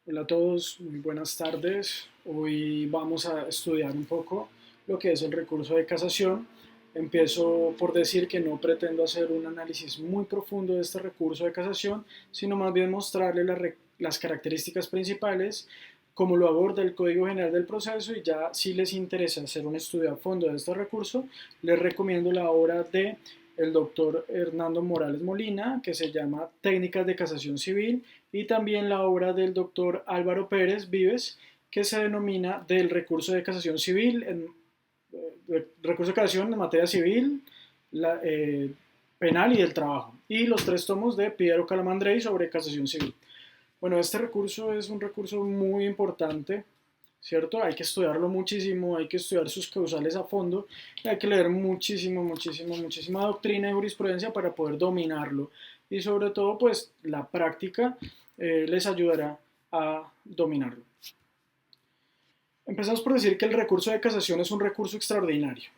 Hola a todos, muy buenas tardes. Hoy vamos a estudiar un poco lo que es el recurso de casación. Empiezo por decir que no pretendo hacer un análisis muy profundo de este recurso de casación, sino más bien mostrarle las características principales, cómo lo aborda el Código General del Proceso y ya si les interesa hacer un estudio a fondo de este recurso, les recomiendo la obra de el doctor Hernando Morales Molina, que se llama Técnicas de Casación Civil, y también la obra del doctor Álvaro Pérez Vives, que se denomina del recurso de casación civil, recurso de casación en materia civil, la, penal y del trabajo. Y los tres tomos de Piero Calamandrei sobre casación civil. Bueno, este recurso es un recurso muy importante, ¿cierto? Hay que estudiarlo muchísimo, hay que estudiar sus causales a fondo, y hay que leer muchísima doctrina y jurisprudencia para poder dominarlo. Y sobre todo, pues la práctica les ayudará a dominarlo. Empezamos por decir que el recurso de casación es un recurso extraordinario.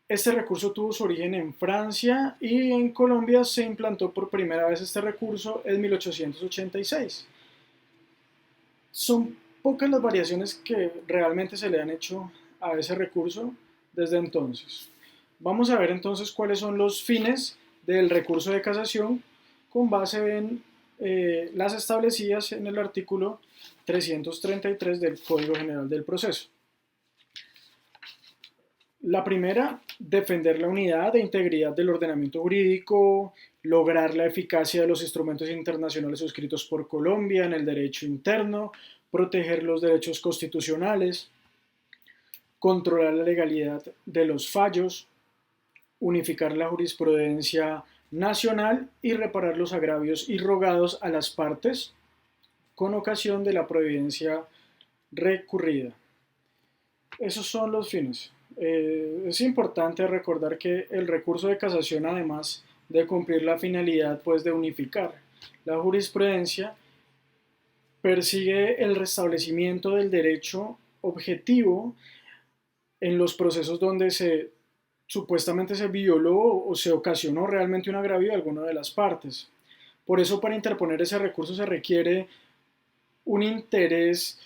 Este recurso tuvo su origen en Francia y en Colombia se implantó por primera vez este recurso en 1886. Son pocas las variaciones que realmente se le han hecho a ese recurso desde entonces. Vamos a ver entonces cuáles son los fines del recurso de casación con base en las establecidas en el artículo 333 del Código General del Proceso. La primera, defender la unidad e integridad del ordenamiento jurídico, lograr la eficacia de los instrumentos internacionales suscritos por Colombia en el derecho interno, proteger los derechos constitucionales, controlar la legalidad de los fallos, unificar la jurisprudencia nacional y reparar los agravios irrogados a las partes con ocasión de la providencia recurrida. Esos son los fines. Es importante recordar que el recurso de casación, además de cumplir la finalidad pues, de unificar la jurisprudencia, persigue el restablecimiento del derecho objetivo en los procesos donde supuestamente se violó o se ocasionó realmente un agravio de alguna de las partes. Por eso, para interponer ese recurso se requiere un interés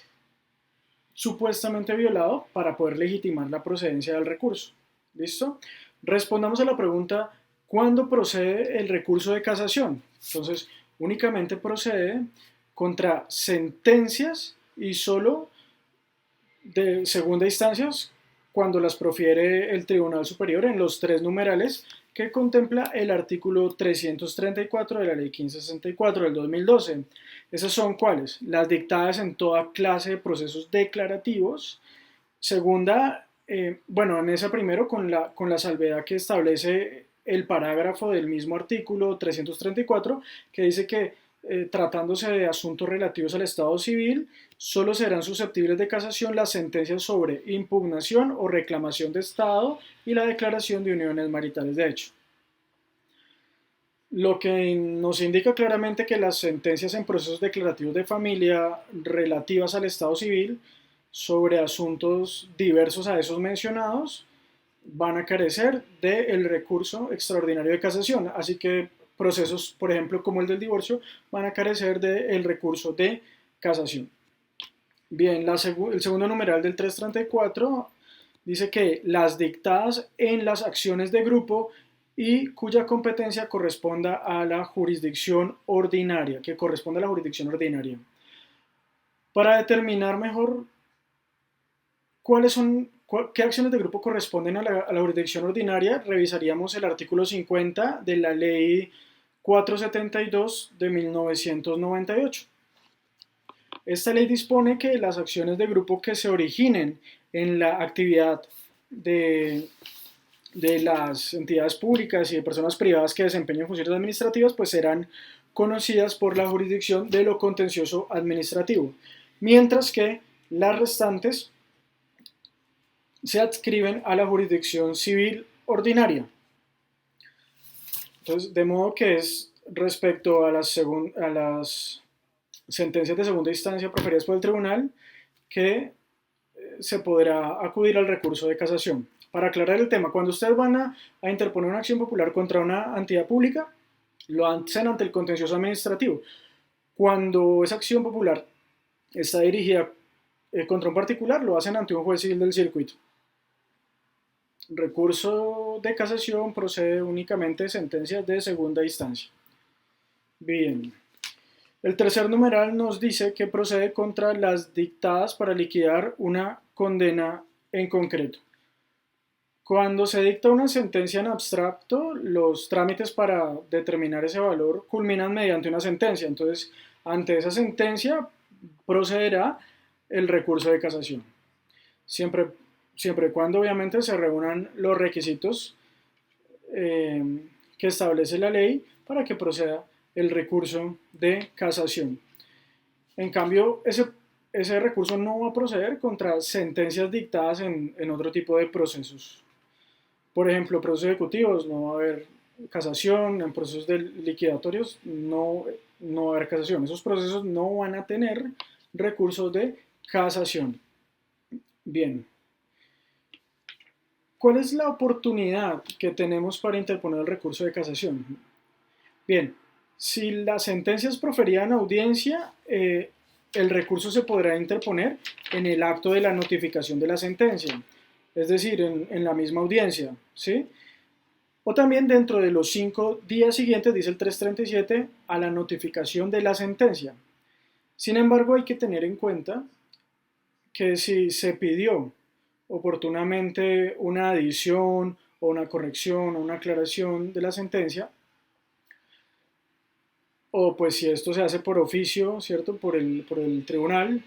supuestamente violado para poder legitimar la procedencia del recurso. ¿Listo? Respondamos a la pregunta, ¿cuándo procede el recurso de casación? Entonces, únicamente procede contra sentencias y solo de segunda instancia cuando las profiere el Tribunal Superior en los tres numerales que contempla el artículo 334 de la Ley 1564 del 2012. ¿Esas son cuáles? Las dictadas en toda clase de procesos declarativos. Segunda, bueno, en esa primero con la salvedad que establece el parágrafo del mismo artículo 334 que dice que tratándose de asuntos relativos al Estado civil, solo serán susceptibles de casación las sentencias sobre impugnación o reclamación de Estado y la declaración de uniones maritales de hecho. Lo que nos indica claramente que las sentencias en procesos declarativos de familia relativas al Estado civil sobre asuntos diversos a esos mencionados van a carecer del recurso extraordinario de casación. Así que procesos, por ejemplo, como el del divorcio, van a carecer del recurso de casación. Bien, el segundo numeral del 334 dice que las dictadas en las acciones de grupo y cuya competencia corresponda a la jurisdicción ordinaria, que corresponde a la jurisdicción ordinaria. Para determinar mejor qué acciones de grupo corresponden a la jurisdicción ordinaria, revisaríamos el artículo 50 de la ley 472 de 1998. Esta ley dispone que las acciones de grupo que se originen en la actividad de las entidades públicas y de personas privadas que desempeñen funciones administrativas, pues serán conocidas por la jurisdicción de lo contencioso administrativo, mientras que las restantes se adscriben a la jurisdicción civil ordinaria. Entonces, de modo que es respecto a las sentencias de segunda instancia proferidas por el tribunal que se podrá acudir al recurso de casación. Para aclarar el tema, cuando ustedes van a interponer una acción popular contra una entidad pública, lo hacen ante el contencioso administrativo. Cuando esa acción popular está dirigida contra un particular, lo hacen ante un juez civil del circuito. Recurso de casación procede únicamente de sentencias de segunda instancia. Bien. El tercer numeral nos dice que procede contra las dictadas para liquidar una condena en concreto. Cuando se dicta una sentencia en abstracto, los trámites para determinar ese valor culminan mediante una sentencia. Entonces, ante esa sentencia procederá el recurso de casación. Siempre, siempre y cuando obviamente se reúnan los requisitos eh, que establece la ley para que proceda el recurso de casación. En cambio, ese recurso no va a proceder contra sentencias dictadas en otro tipo de procesos. Por ejemplo, procesos ejecutivos no va a haber casación, en procesos liquidatorios no va a haber casación. Esos procesos no van a tener recursos de casación. Bien. ¿Cuál es la oportunidad que tenemos para interponer el recurso de casación? Bien, si la sentencia es proferida en audiencia, el recurso se podrá interponer en el acto de la notificación de la sentencia, es decir, en la misma audiencia, ¿sí? O también dentro de los 5 días siguientes, dice el 337, a la notificación de la sentencia. Sin embargo, hay que tener en cuenta que si se pidió oportunamente una adición o una corrección o una aclaración de la sentencia, o pues si esto se hace por oficio, ¿cierto? Por el tribunal,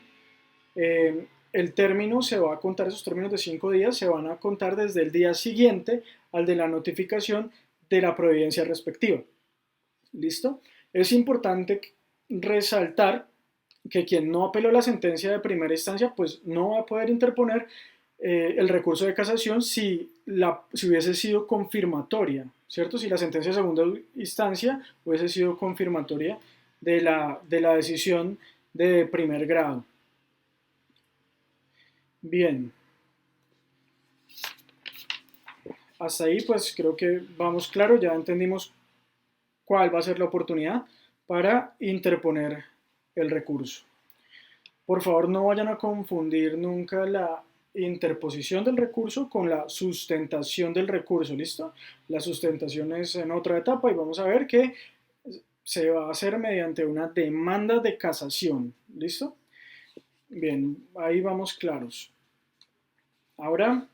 el término se va a contar, esos términos de 5 días se van a contar desde el día siguiente al de la notificación de la providencia respectiva. ¿Listo? Es importante resaltar que quien no apeló la sentencia de primera instancia, pues no va a poder interponer el recurso de casación si hubiese sido confirmatoria, ¿cierto? Si la sentencia de segunda instancia hubiese sido confirmatoria de la decisión de primer grado. Bien, hasta ahí pues creo que vamos claro, ya entendimos cuál va a ser la oportunidad para interponer el recurso. Por favor, no vayan a confundir nunca la interposición del recurso con la sustentación del recurso, ¿listo? La sustentación es en otra etapa y vamos a ver que se va a hacer mediante una demanda de casación, ¿listo? Bien, ahí vamos claros. Ahora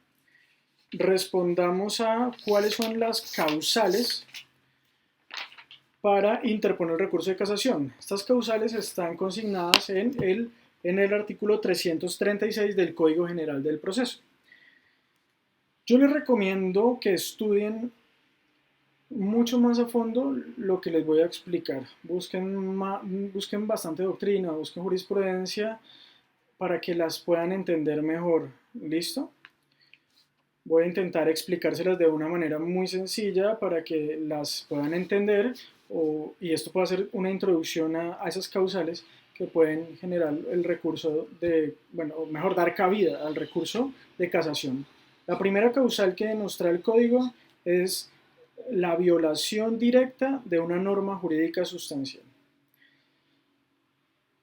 respondamos a cuáles son las causales para interponer el recurso de casación. Estas causales están consignadas en el artículo 336 del Código General del Proceso. Yo les recomiendo que estudien mucho más a fondo lo que les voy a explicar. Busquen bastante doctrina, busquen jurisprudencia para que las puedan entender mejor. ¿Listo? Voy a intentar explicárselas de una manera muy sencilla para que las puedan entender y esto puede ser una introducción a esas causales que pueden generar el recurso o mejor, dar cabida al recurso de casación. La primera causal que nos trae el código es la violación directa de una norma jurídica sustancial.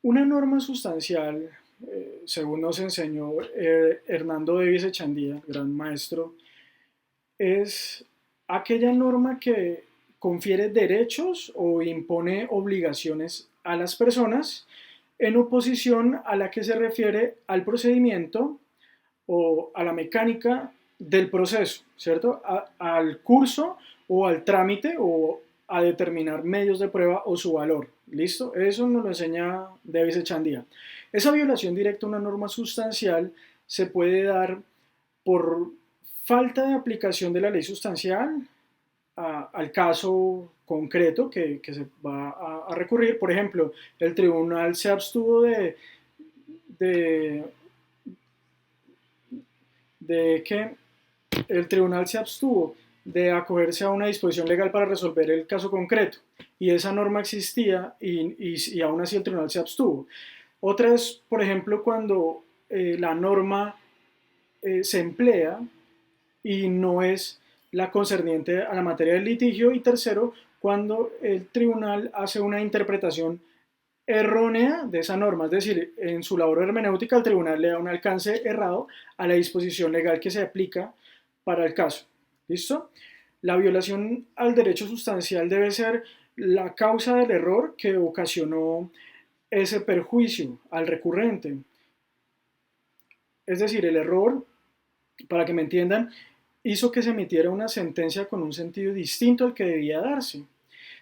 Una norma sustancial, según nos enseñó Hernando Davis Echandía, gran maestro, es aquella norma que confiere derechos o impone obligaciones a las personas en oposición a la que se refiere al procedimiento o a la mecánica del proceso, ¿cierto? Al curso o al trámite o a determinar medios de prueba o su valor. ¿Listo? Eso nos lo enseña Davis Echandía. Esa violación directa a una norma sustancial se puede dar por falta de aplicación de la ley sustancial al caso concreto que se va a recurrir. Por ejemplo, el tribunal se abstuvo de que el tribunal se abstuvo de acogerse a una disposición legal para resolver el caso concreto y esa norma existía y aún así el tribunal se abstuvo. Otra es, por ejemplo, cuando la norma se emplea y no es la concerniente a la materia del litigio. Y tercero, cuando el tribunal hace una interpretación errónea de esa norma, es decir, en su labor hermenéutica el tribunal le da un alcance errado a la disposición legal que se aplica para el caso. ¿Listo? La violación al derecho sustancial debe ser la causa del error que ocasionó ese perjuicio al recurrente. Es decir, el error, para que me entiendan, hizo que se emitiera una sentencia con un sentido distinto al que debía darse.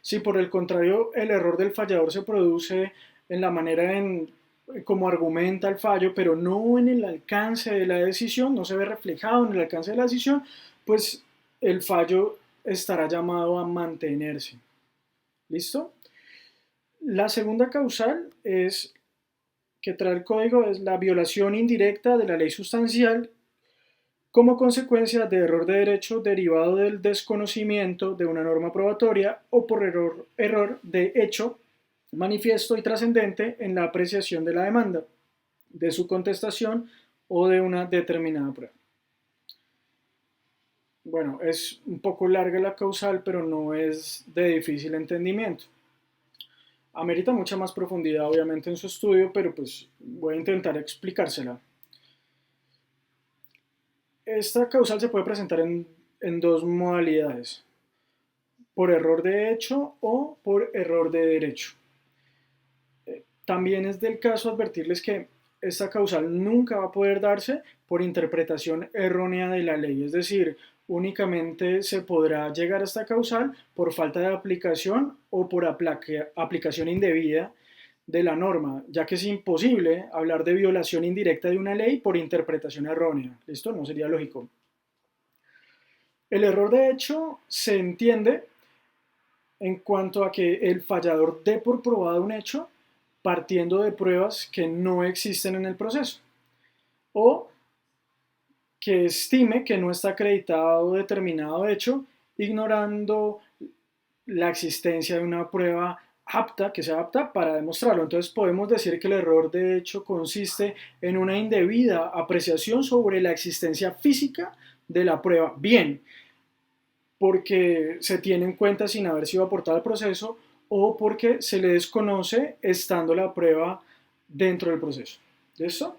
Si por el contrario el error del fallador se produce en la manera en como argumenta el fallo, pero no en el alcance de la decisión, no se ve reflejado en el alcance de la decisión, pues el fallo estará llamado a mantenerse. ¿Listo? La segunda causal es que trae el código es la violación indirecta de la ley sustancial como consecuencia de error de derecho derivado del desconocimiento de una norma probatoria o por error de hecho manifiesto y trascendente en la apreciación de la demanda, de su contestación o de una determinada prueba. Bueno, es un poco larga la causal, pero no es de difícil entendimiento. Amerita mucha más profundidad, obviamente, en su estudio, pero pues voy a intentar explicársela. Esta causal se puede presentar en dos modalidades, por error de hecho o por error de derecho. También es del caso advertirles que esta causal nunca va a poder darse por interpretación errónea de la ley, es decir, únicamente se podrá llegar a esta causal por falta de aplicación o por aplicación indebida de la norma, ya que es imposible hablar de violación indirecta de una ley por interpretación errónea. Esto no sería lógico. El error de hecho se entiende en cuanto a que el fallador dé por probado un hecho partiendo de pruebas que no existen en el proceso o que estime que no está acreditado determinado hecho ignorando la existencia de una prueba apta, que sea apta para demostrarlo. Entonces podemos decir que el error de hecho consiste en una indebida apreciación sobre la existencia física de la prueba. Bien, porque se tiene en cuenta sin haber sido aportada al proceso o porque se le desconoce estando la prueba dentro del proceso. ¿Listo?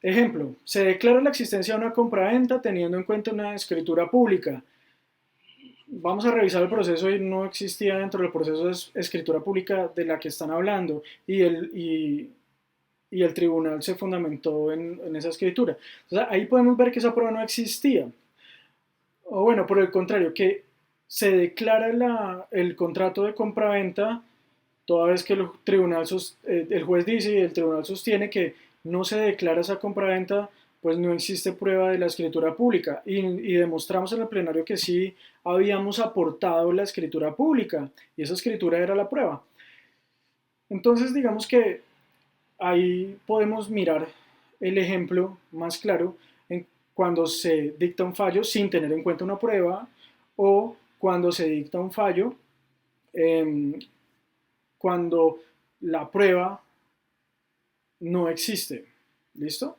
Ejemplo, se declara la existencia de una compraventa teniendo en cuenta una escritura pública. Vamos a revisar el proceso y no existía dentro del proceso de escritura pública de la que están hablando y el tribunal se fundamentó en esa escritura. Entonces ahí podemos ver que esa prueba no existía. O bueno, por el contrario, que se declara el contrato de compraventa toda vez que el juez dice y el tribunal sostiene que no se declara esa compraventa, pues no existe prueba de la escritura pública. Y demostramos en el plenario que sí habíamos aportado la escritura pública y esa escritura era la prueba. Entonces, digamos que ahí podemos mirar el ejemplo más claro en cuando se dicta un fallo sin tener en cuenta una prueba o cuando se dicta un fallo eh, cuando la prueba no existe. ¿Listo?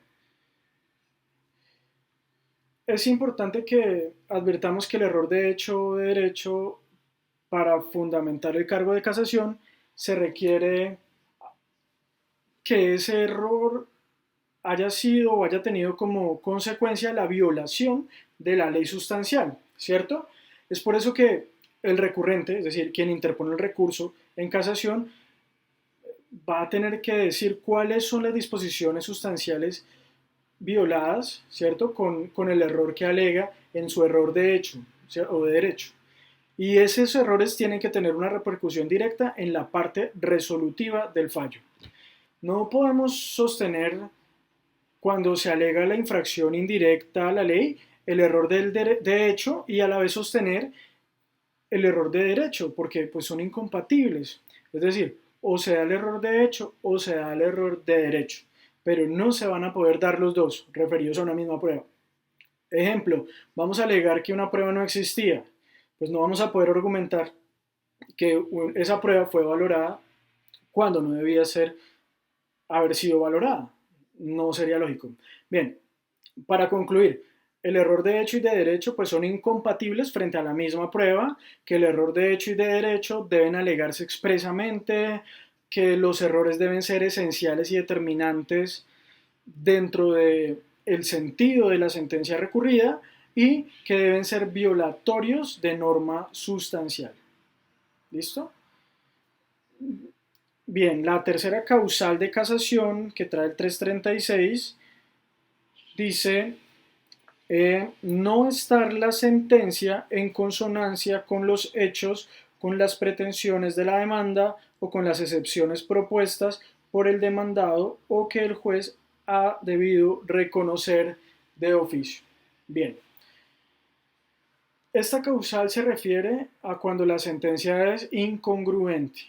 Es importante que advirtamos que el error de hecho o de derecho para fundamentar el cargo de casación se requiere que ese error haya sido o haya tenido como consecuencia la violación de la ley sustancial, ¿cierto? Es por eso que el recurrente, es decir, quien interpone el recurso en casación, va a tener que decir cuáles son las disposiciones sustanciales violadas, ¿cierto? Con el error que alega en su error de hecho, ¿cierto? O de derecho. Y esos errores tienen que tener una repercusión directa en la parte resolutiva del fallo. No podemos sostener cuando se alega la infracción indirecta a la ley el error de hecho y a la vez sostener el error de derecho, porque pues son incompatibles. Es decir, o se da el error de hecho o se da el error de derecho, pero no se van a poder dar los dos referidos a una misma prueba. Ejemplo, vamos a alegar que una prueba no existía, pues no vamos a poder argumentar que esa prueba fue valorada cuando no debía haber sido valorada. No sería lógico. Bien, para concluir, el error de hecho y de derecho pues son incompatibles frente a la misma prueba, que el error de hecho y de derecho deben alegarse expresamente, que los errores deben ser esenciales y determinantes dentro de el sentido de la sentencia recurrida y que deben ser violatorios de norma sustancial. ¿Listo? Bien, la tercera causal de casación que trae el 336 dice no estar la sentencia en consonancia con los hechos, con las pretensiones de la demanda o con las excepciones propuestas por el demandado o que el juez ha debido reconocer de oficio. Bien, esta causal se refiere a cuando la sentencia es incongruente.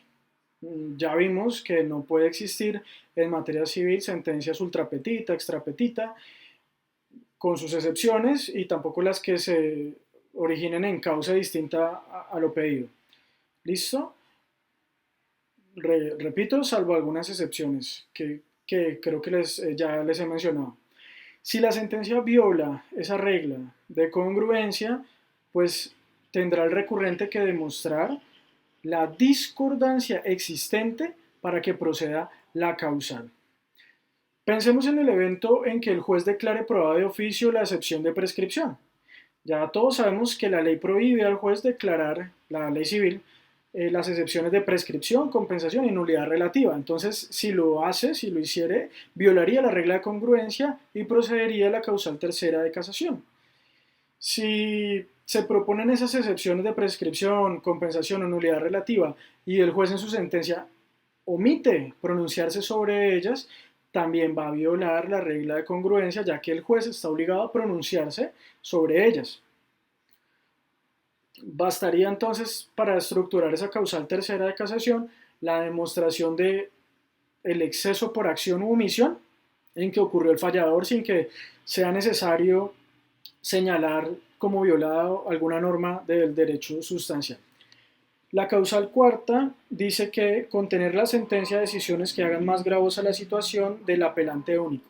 Ya vimos que no puede existir en materia civil sentencias ultrapetita, extrapetita, con sus excepciones y tampoco las que se originen en causa distinta a lo pedido. ¿Listo? Repito, salvo algunas excepciones que creo que ya les he mencionado. Si la sentencia viola esa regla de congruencia, pues tendrá el recurrente que demostrar la discordancia existente para que proceda la causal. Pensemos en el evento en que el juez declare probada de oficio la excepción de prescripción. Ya todos sabemos que la ley prohíbe al juez declarar, la ley civil, las excepciones de prescripción, compensación y nulidad relativa. Entonces, si lo hace, si lo hiciere, violaría la regla de congruencia y procedería a la causal tercera de casación. Si se proponen esas excepciones de prescripción, compensación o nulidad relativa y el juez en su sentencia omite pronunciarse sobre ellas, también va a violar la regla de congruencia, ya que el juez está obligado a pronunciarse sobre ellas. Bastaría entonces para estructurar esa causal tercera de casación la demostración de el exceso por acción u omisión en que ocurrió el fallador sin que sea necesario señalar como violado alguna norma del derecho sustancial. La causal cuarta dice que contener la sentencia de decisiones que hagan más gravosa la situación del apelante único.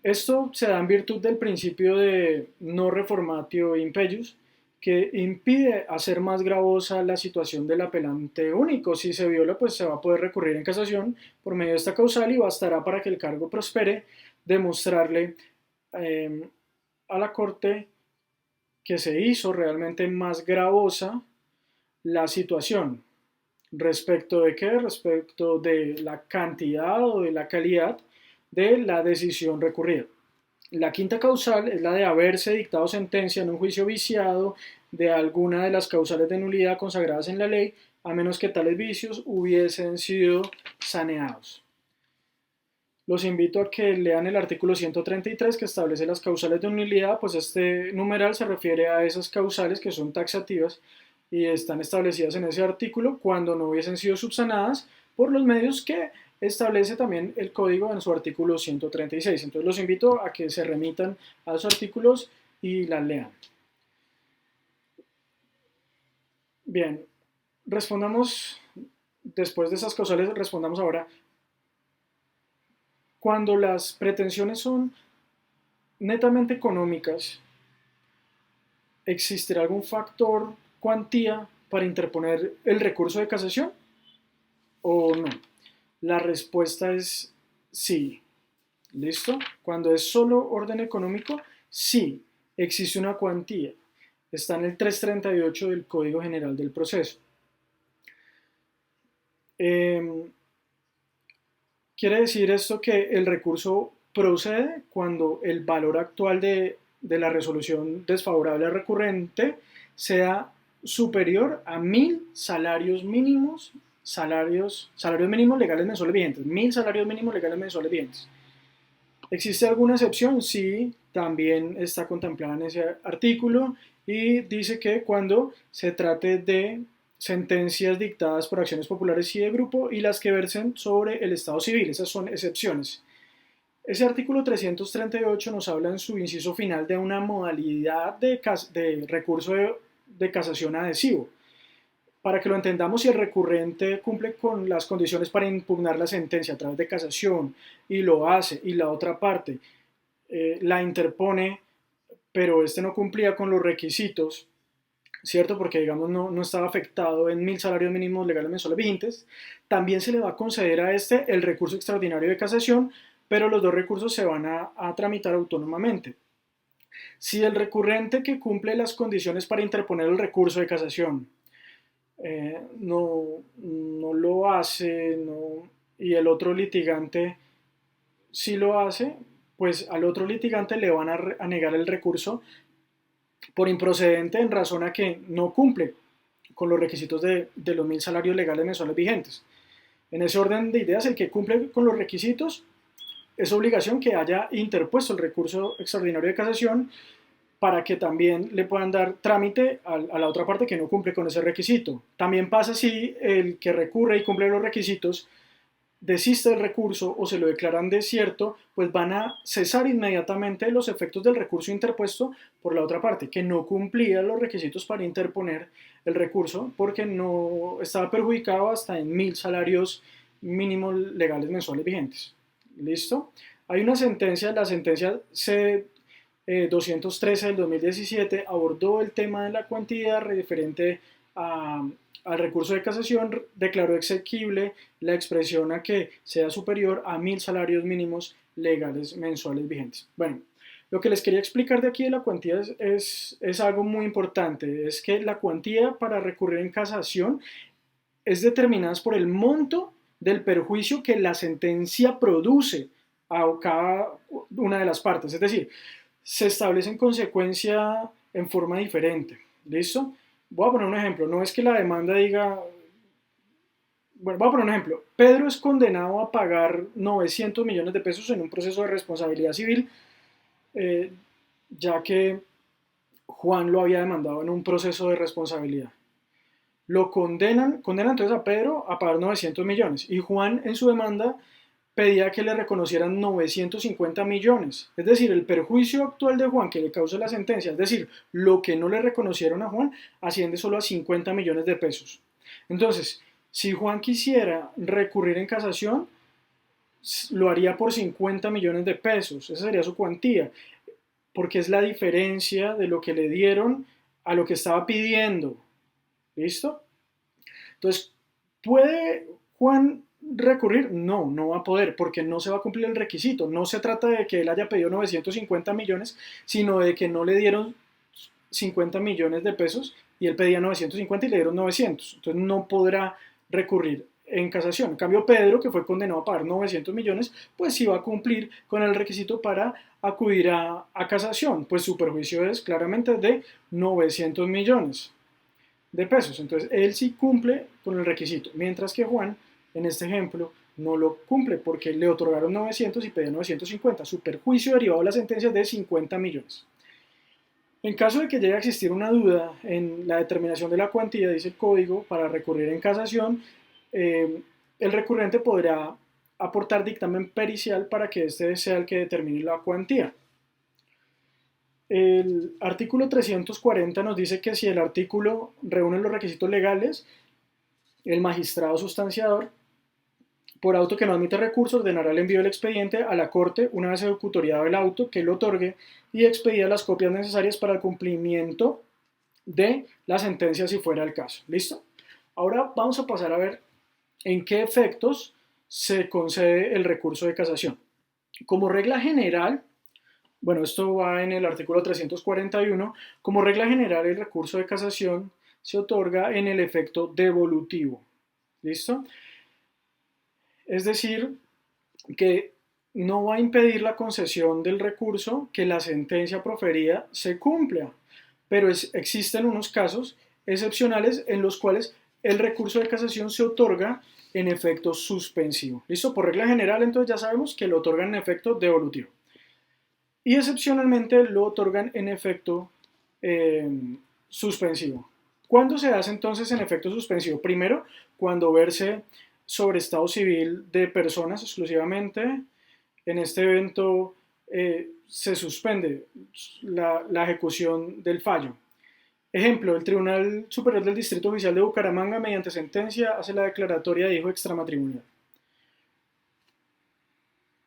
Esto se da en virtud del principio de no reformatio impeius, que impide hacer más gravosa la situación del apelante único. Si se viola, pues se va a poder recurrir en casación por medio de esta causal y bastará para que el cargo prospere demostrarle a la Corte que se hizo realmente más gravosa la situación. ¿Respecto de qué? Respecto de la cantidad o de la calidad de la decisión recurrida. La quinta causal es la de haberse dictado sentencia en un juicio viciado de alguna de las causales de nulidad consagradas en la ley, a menos que tales vicios hubiesen sido saneados. Los invito a que lean el artículo 133 que establece las causales de nulidad, pues este numeral se refiere a esas causales que son taxativas y están establecidas en ese artículo cuando no hubiesen sido subsanadas por los medios que establece también el código en su artículo 136. Entonces los invito a que se remitan a esos artículos y las lean. Bien, respondamos, después de esas causales, respondamos ahora. Cuando las pretensiones son netamente económicas, ¿existirá algún factor cuantía para interponer el recurso de casación o no? La respuesta es sí. ¿Listo? Cuando es solo orden económico, sí, existe una cuantía. Está en el 338 del Código General del Proceso. Quiere decir esto que el recurso procede cuando el valor actual de la resolución desfavorable al recurrente sea superior a 1000 salarios mínimos, salarios mínimos legales mensuales vigentes, 1000 salarios mínimos legales mensuales vigentes. ¿Existe alguna excepción? Sí, también está contemplada en ese artículo y dice que cuando se trate de sentencias dictadas por acciones populares y de grupo y las que versen sobre el Estado civil, esas son excepciones. Ese artículo 338 nos habla en su inciso final de una modalidad de recurso de casación adhesivo. Para que lo entendamos, si el recurrente cumple con las condiciones para impugnar la sentencia a través de casación y lo hace y la otra parte la interpone, pero este no cumplía con los requisitos, ¿cierto? Porque, digamos, no estaba afectado en 1.000 salarios mínimos legales mensuales vigentes. También se le va a conceder a este el recurso extraordinario de casación, pero los dos recursos se van a tramitar autónomamente. Si el recurrente que cumple las condiciones para interponer el recurso de casación no lo hace y el otro litigante sí lo hace, pues al otro litigante le van a negar el recurso por improcedente en razón a que no cumple con los requisitos de los 1.000 salarios legales mensuales vigentes. En ese orden de ideas, el que cumple con los requisitos es obligación que haya interpuesto el recurso extraordinario de casación para que también le puedan dar trámite a la otra parte que no cumple con ese requisito. También pasa si el que recurre y cumple los requisitos desiste del recurso o se lo declaran desierto, pues van a cesar inmediatamente los efectos del recurso interpuesto por la otra parte, que no cumplía los requisitos para interponer el recurso porque no estaba perjudicado hasta en 1.000 salarios mínimos legales mensuales vigentes. ¿Listo? Hay una sentencia, la sentencia C 213 del 2017 abordó el tema de la cuantía referente a, al recurso de casación, declaró exequible la expresión a que sea superior a 1.000 salarios mínimos legales mensuales vigentes. Bueno, lo que les quería explicar de aquí de la cuantía es algo muy importante, es que la cuantía para recurrir en casación es determinada por el monto del perjuicio que la sentencia produce a cada una de las partes, es decir, se establece en consecuencia en forma diferente. ¿Listo? Voy a poner un ejemplo. No es que la demanda diga, bueno, voy a poner un ejemplo. Pedro es condenado a pagar 900 millones de pesos en un proceso de responsabilidad civil, eh, ya que Juan lo había demandado en un proceso de responsabilidad. Lo condenan entonces a Pedro a pagar 900 millones y Juan en su demanda pedía que le reconocieran 950 millones. Es decir, el perjuicio actual de Juan que le causa la sentencia, es decir, lo que no le reconocieron a Juan, asciende solo a 50 millones de pesos. Entonces, si Juan quisiera recurrir en casación, lo haría por 50 millones de pesos. Esa sería su cuantía, porque es la diferencia de lo que le dieron a lo que estaba pidiendo. ¿Listo? Entonces, ¿puede Juan recurrir? No va a poder porque no se va a cumplir el requisito. No se trata de que él haya pedido 950 millones, sino de que no le dieron 50 millones de pesos y él pedía 950 y le dieron 900. Entonces no podrá recurrir en casación. En cambio, Pedro, que fue condenado a pagar 900 millones, pues sí va a cumplir con el requisito para acudir a casación, pues su perjuicio es claramente de 900 millones de pesos. Entonces, él sí cumple con el requisito, mientras que Juan, en este ejemplo, no lo cumple porque le otorgaron 900 y pedía 950. Su perjuicio derivado de la sentencia es de 50 millones. En caso de que llegue a existir una duda en la determinación de la cuantía, dice el código, para recurrir en casación, el recurrente podrá aportar dictamen pericial para que este sea el que determine la cuantía. El artículo 340 nos dice que si el artículo reúne los requisitos legales, el magistrado sustanciador, por auto que no admite recurso, ordenará el envío del expediente a la Corte una vez ejecutoriado el auto que lo otorgue y expedida las copias necesarias para el cumplimiento de la sentencia si fuera el caso. ¿Listo? Ahora vamos a pasar a ver en qué efectos se concede el recurso de casación. Como regla general, bueno, esto va en el artículo 341, como regla general el recurso de casación se otorga en el efecto devolutivo. ¿Listo? Es decir, que no va a impedir la concesión del recurso que la sentencia proferida se cumpla, pero existen unos casos excepcionales en los cuales el recurso de casación se otorga en efecto suspensivo. ¿Listo? Por regla general, entonces ya sabemos que lo otorgan en efecto devolutivo. Y excepcionalmente lo otorgan en efecto eh, suspensivo. ¿Cuándo se hace entonces en efecto suspensivo? Primero, cuando verse sobre estado civil de personas exclusivamente. En este evento se suspende la ejecución del fallo. Ejemplo, el Tribunal Superior del Distrito Judicial de Bucaramanga, mediante sentencia, hace la declaratoria de hijo extramatrimonial.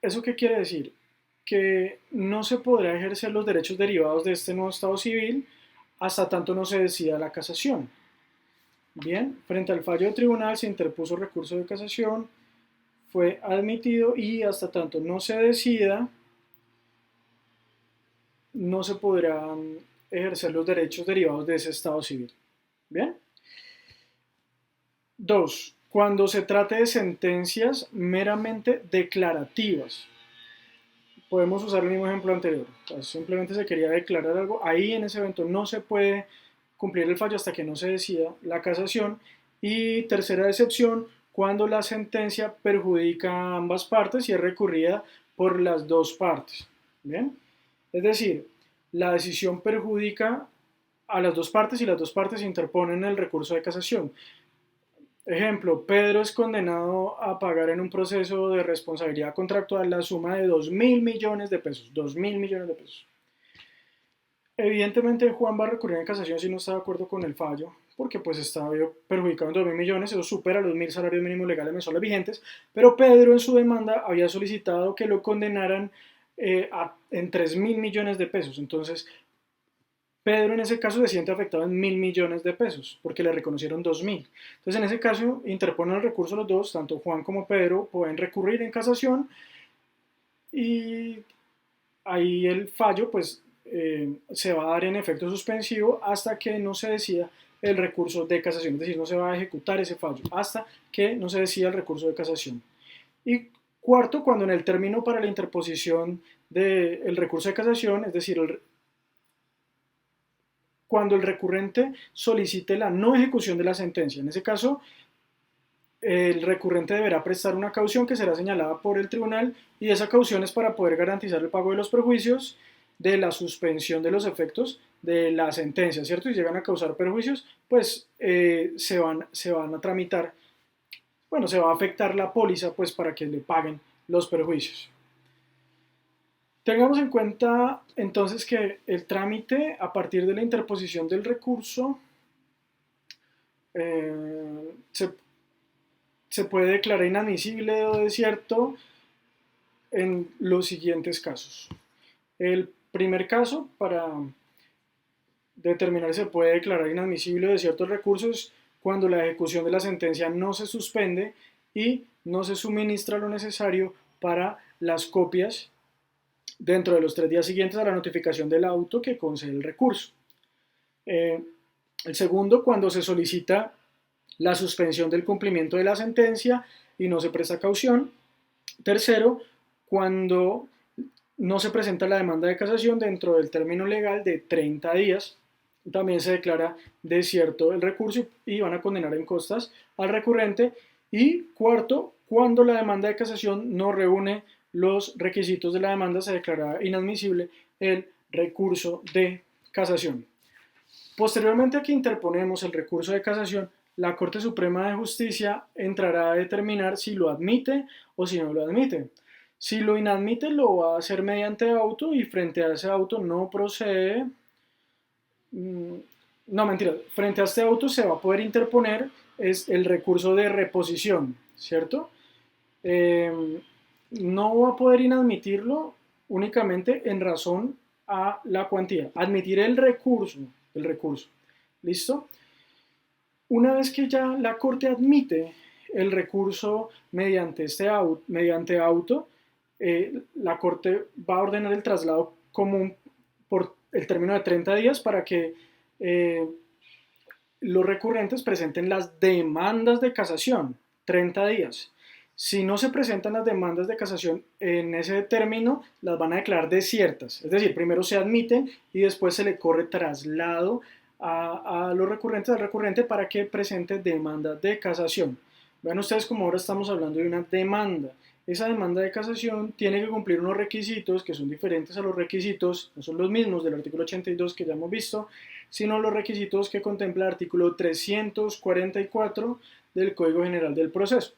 ¿Eso qué quiere decir? Que no se podrá ejercer los derechos derivados de este nuevo estado civil hasta tanto no se decida la casación. Bien, frente al fallo del tribunal se interpuso recurso de casación, fue admitido y hasta tanto no se decida, no se podrán ejercer los derechos derivados de ese estado civil. Bien. 2. Cuando se trate de sentencias meramente declarativas. Podemos usar el mismo ejemplo anterior. O sea, simplemente se quería declarar algo. Ahí en ese evento no se puede cumplir el fallo hasta que no se decida la casación. Y tercera excepción, cuando la sentencia perjudica a ambas partes y es recurrida por las dos partes. ¿Bien? Es decir, la decisión perjudica a las dos partes y las dos partes interponen el recurso de casación. Ejemplo, Pedro es condenado a pagar en un proceso de responsabilidad contractual la suma de 2.000 millones de pesos. 2.000 millones de pesos. Evidentemente Juan va a recurrir en casación si no está de acuerdo con el fallo, porque pues está perjudicado en 2.000 millones, eso supera los 1.000 salarios mínimos legales mensuales vigentes, pero Pedro en su demanda había solicitado que lo condenaran en 3.000 millones de pesos. Entonces Pedro en ese caso se siente afectado en 1.000 millones de pesos, porque le reconocieron 2.000. Entonces en ese caso interponen el recurso los dos, tanto Juan como Pedro pueden recurrir en casación y ahí el fallo pues se va a dar en efecto suspensivo hasta que no se decida el recurso de casación, es decir, no se va a ejecutar ese fallo hasta que no se decida el recurso de casación. Y cuarto, cuando en el término para la interposición del recurso de casación, es decir, cuando el recurrente solicite la no ejecución de la sentencia. En ese caso, el recurrente deberá prestar una caución que será señalada por el tribunal y esa caución es para poder garantizar el pago de los perjuicios de la suspensión de los efectos de la sentencia, ¿cierto? Si llegan a causar perjuicios, pues se van a tramitar, bueno, se va a afectar la póliza pues para que le paguen los perjuicios. Tengamos en cuenta entonces que el trámite a partir de la interposición del recurso eh, se, se puede declarar inadmisible o desierto en los siguientes casos. El primer caso para determinar si se puede declarar inadmisible o desierto el recurso es cuando la ejecución de la sentencia no se suspende y no se suministra lo necesario para las copias dentro de los 3 días siguientes a la notificación del auto que concede el recurso. El segundo, cuando se solicita la suspensión del cumplimiento de la sentencia y no se presta caución. Tercero, cuando no se presenta la demanda de casación dentro del término legal de 30 días, también se declara desierto el recurso y van a condenar en costas al recurrente. Y cuarto, cuando la demanda de casación no reúne los requisitos de la demanda, se declara inadmisible el recurso de casación. Posteriormente a que interponemos el recurso de casación, la Corte Suprema de Justicia entrará a determinar si lo admite o si no lo admite. Si lo inadmite, lo va a hacer mediante auto y frente a ese auto no procede. No, mentira. Frente a este auto se va a poder interponer es el recurso de reposición, ¿cierto? No va a poder inadmitirlo únicamente en razón a la cuantía. Admitir el recurso. ¿Listo? Una vez que ya la Corte admite el recurso mediante auto, la Corte va a ordenar el traslado común por el término de 30 días para que los recurrentes presenten las demandas de casación. 30 días. Si no se presentan las demandas de casación en ese término, las van a declarar desiertas. Es decir, primero se admiten y después se le corre traslado a los recurrentes, al recurrente para que presente demanda de casación. Vean ustedes como ahora estamos hablando de una demanda. Esa demanda de casación tiene que cumplir unos requisitos que son diferentes a los requisitos, no son los mismos del artículo 82 que ya hemos visto, sino los requisitos que contempla el artículo 344 del Código General del Proceso.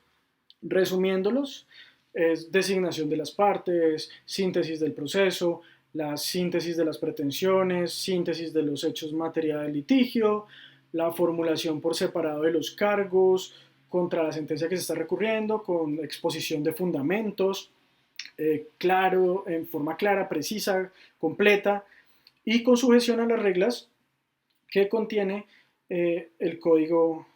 Resumiéndolos, es designación de las partes, síntesis del proceso, la síntesis de las pretensiones, síntesis de los hechos materia del litigio, la formulación por separado de los cargos contra la sentencia que se está recurriendo, con exposición de fundamentos, claro, en forma clara, precisa, completa, y con sujeción a las reglas que contiene el código,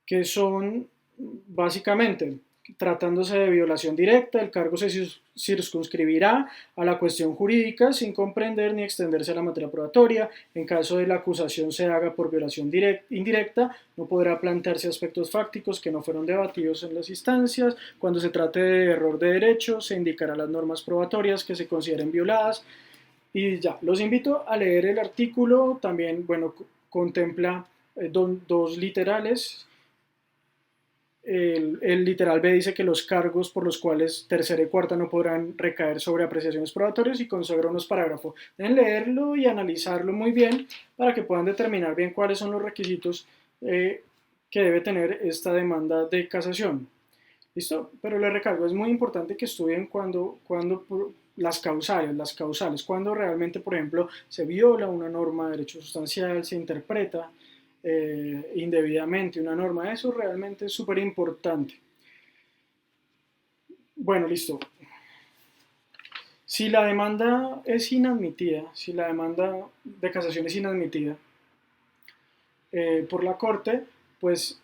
que son básicamente, tratándose de violación directa, el cargo se circunscribirá a la cuestión jurídica sin comprender ni extenderse a la materia probatoria. En caso de la acusación se haga por violación indirecta, no podrá plantearse aspectos fácticos que no fueron debatidos en las instancias. Cuando se trate de error de derecho, se indicará las normas probatorias que se consideren violadas. Y ya, los invito a leer el artículo. También, bueno, contempla dos literales. El literal B dice que los cargos por los cuales tercera y cuarta no podrán recaer sobre apreciaciones probatorias, y consagra unos parágrafos. Deben leerlo y analizarlo muy bien para que puedan determinar bien cuáles son los requisitos que debe tener esta demanda de casación. ¿Listo? Pero le recargo, es muy importante que estudien cuando las causales, cuando realmente, por ejemplo, se viola una norma de derecho sustancial, se interpreta indebidamente una norma. Eso realmente es súper importante. Bueno, listo. Si la demanda es inadmitida, si la demanda de casación es inadmitida por la Corte, pues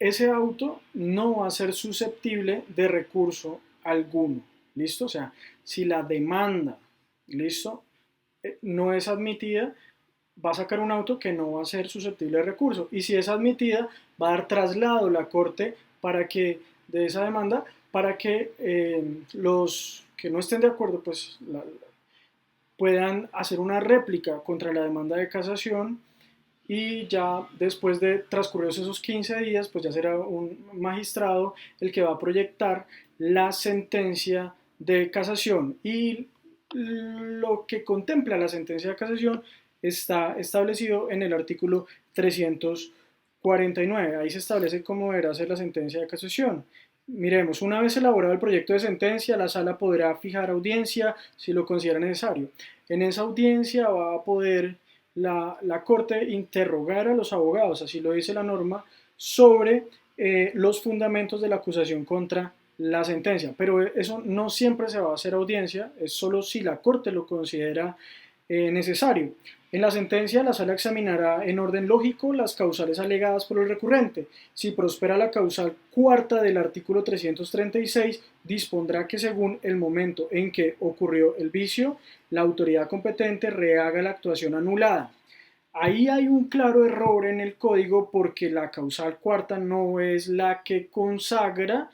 ese auto no va a ser susceptible de recurso alguno. ¿Listo? O sea, si la demanda, ¿listo?, no es admitida, va a sacar un auto que no va a ser susceptible de recurso. Y si es admitida, va a dar traslado a la Corte para que, de esa demanda, para que los que no estén de acuerdo, pues puedan hacer una réplica contra la demanda de casación, y ya después de transcurridos esos 15 días, pues ya será un magistrado el que va a proyectar la sentencia de casación. Y lo que contempla la sentencia de casación está establecido en el artículo 349. Ahí se establece cómo deberá ser la sentencia de casación. Miremos, una vez elaborado el proyecto de sentencia, la sala podrá fijar audiencia si lo considera necesario. En esa audiencia va a poder la Corte interrogar a los abogados, así lo dice la norma, sobre los fundamentos de la acusación contra la sentencia. Pero eso no siempre se va a hacer audiencia, es solo si la Corte lo considera necesario. En la sentencia, la sala examinará en orden lógico las causales alegadas por el recurrente. Si prospera la causal cuarta del artículo 336, dispondrá que según el momento en que ocurrió el vicio, la autoridad competente rehaga la actuación anulada. Ahí hay un claro error en el código, porque la causal cuarta no es la que consagra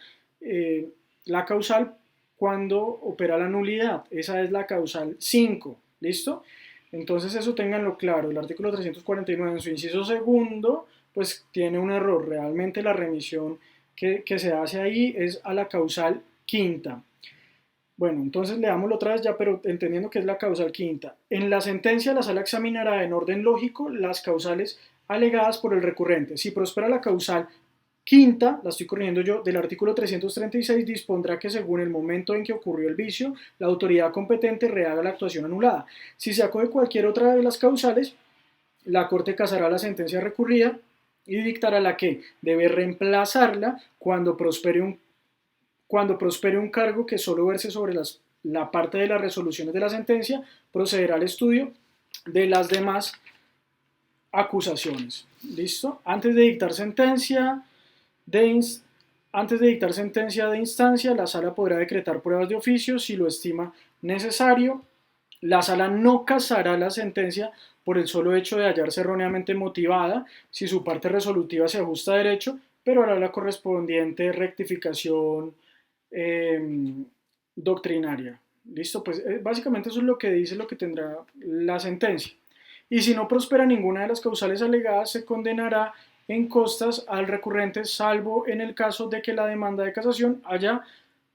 la causal cuando opera la nulidad. Esa es la causal 5. ¿Listo? Entonces eso ténganlo claro. El artículo 349 en su inciso segundo pues tiene un error. Realmente la remisión que se hace ahí es a la causal quinta. Bueno, entonces leámoslo otra vez ya, pero entendiendo que es la causal quinta. En la sentencia, la sala examinará en orden lógico las causales alegadas por el recurrente. Si prospera la causal quinta, la estoy corrigiendo yo, del artículo 336, dispondrá que según el momento en que ocurrió el vicio, la autoridad competente rehaga la actuación anulada. Si se acoge cualquier otra de las causales, la Corte casará la sentencia recurrida y dictará la que debe reemplazarla cuando prospere un cargo que solo verse sobre la parte de las resoluciones de la sentencia. Procederá al estudio de las demás acusaciones. ¿Listo? Antes de dictar sentencia de instancia, la sala podrá decretar pruebas de oficio si lo estima necesario. La sala no casará la sentencia por el solo hecho de hallarse erróneamente motivada, si su parte resolutiva se ajusta a derecho, pero hará la correspondiente rectificación doctrinaria. ¿Listo? Pues básicamente eso es lo que dice, lo que tendrá la sentencia. Y si no prospera ninguna de las causales alegadas, se condenará en costas al recurrente, salvo en el caso de que la demanda de casación haya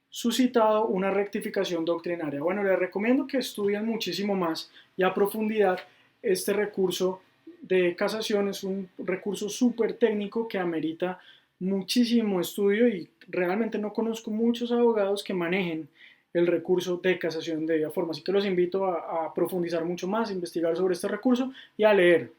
suscitado una rectificación doctrinaria. Bueno, les recomiendo que estudien muchísimo más y a profundidad este recurso de casación. Es un recurso súper técnico que amerita muchísimo estudio, y realmente no conozco muchos abogados que manejen el recurso de casación de debida forma. Así que los invito a profundizar mucho más, a investigar sobre este recurso y a leer.